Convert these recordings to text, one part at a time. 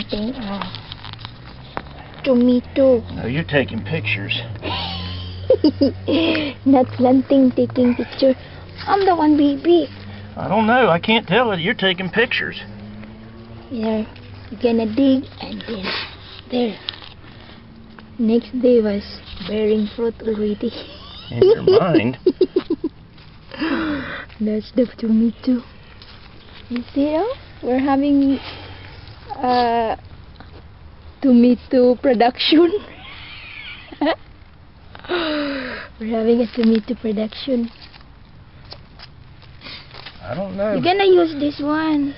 planting tomato. No, you're taking pictures. Not planting, taking picture. I'm the one, baby. I don't know. I can't tell it. You're taking pictures. Yeah, you're gonna dig and then there. Next day was bearing fruit already. In your mind. That's the tomato. You see, oh? We're having tomato production. We're having a tomato production. I don't know. You're gonna use this one.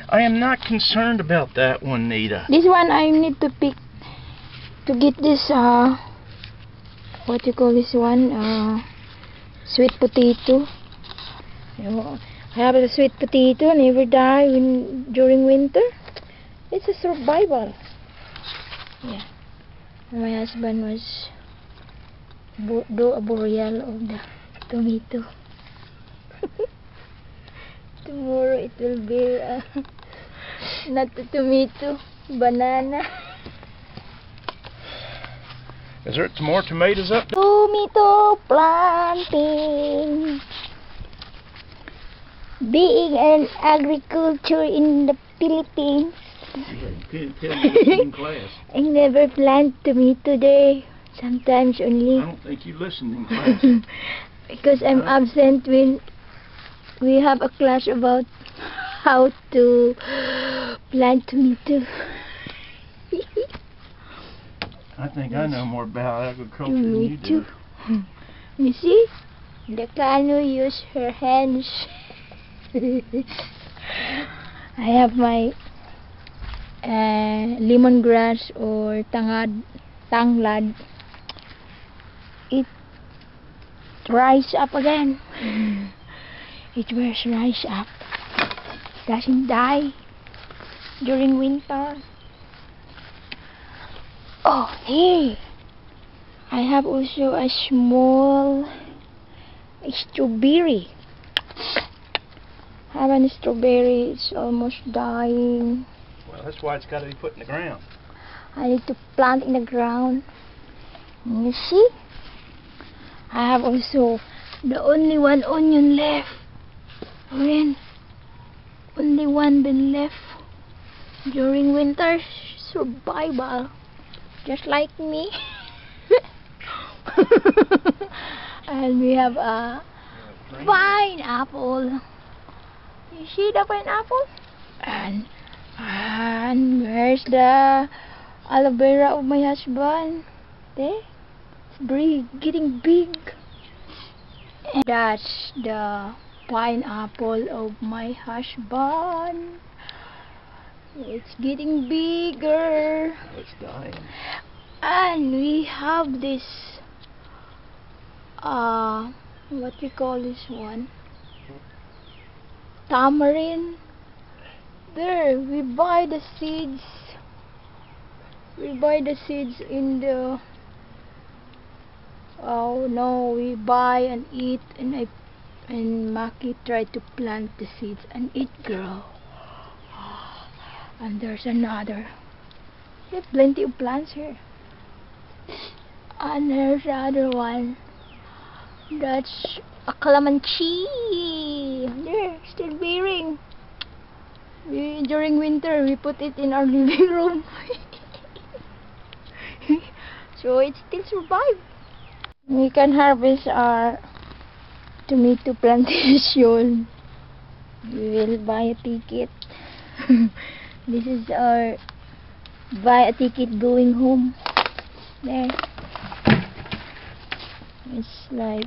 I am not concerned about that one, Nita. This one I need to pick to get this what you call this one, sweet potato. You know, I have a sweet potato, never die during winter. It's a survival. Yeah. My husband was do a burial of the tomato. Tomorrow it will be not a tomato, banana. Is there some more tomatoes up there? Tomato planting. Being an agriculture in the Philippines. In class. I never plant tomato there. Sometimes only. I don't think you listened in class. Because I'm absent when we have a class about how to plant tomato. I think I know more about agriculture than you do. You see? The canoe use her hands. I have my lemongrass or tanglad. It rise up again. It will rise up. Doesn't die during winter. Oh, here I have also a small strawberry. I have a strawberry. It's almost dying. Well, that's why it's got to be put in the ground. I need to plant in the ground. You see? I have also the only one onion left. When only one been left during winter survival, just like me. And we have a pineapple. You see the pineapple? And where's the aloe vera of my husband? There, it's getting big. And that's the pineapple of my husband. It's getting bigger. It's dying. And we have this what we call this one, tamarind. There, we buy the seeds in the we buy and eat, and Maki tried to plant the seeds and it grow. And there's another. We have plenty of plants here. And there's the other one. That's a calamansi. There, still bearing. During winter, we put it in our living room. So it still survives. We can harvest our tomato plantation. We will buy a ticket. This is our buy a ticket going home. There. It's like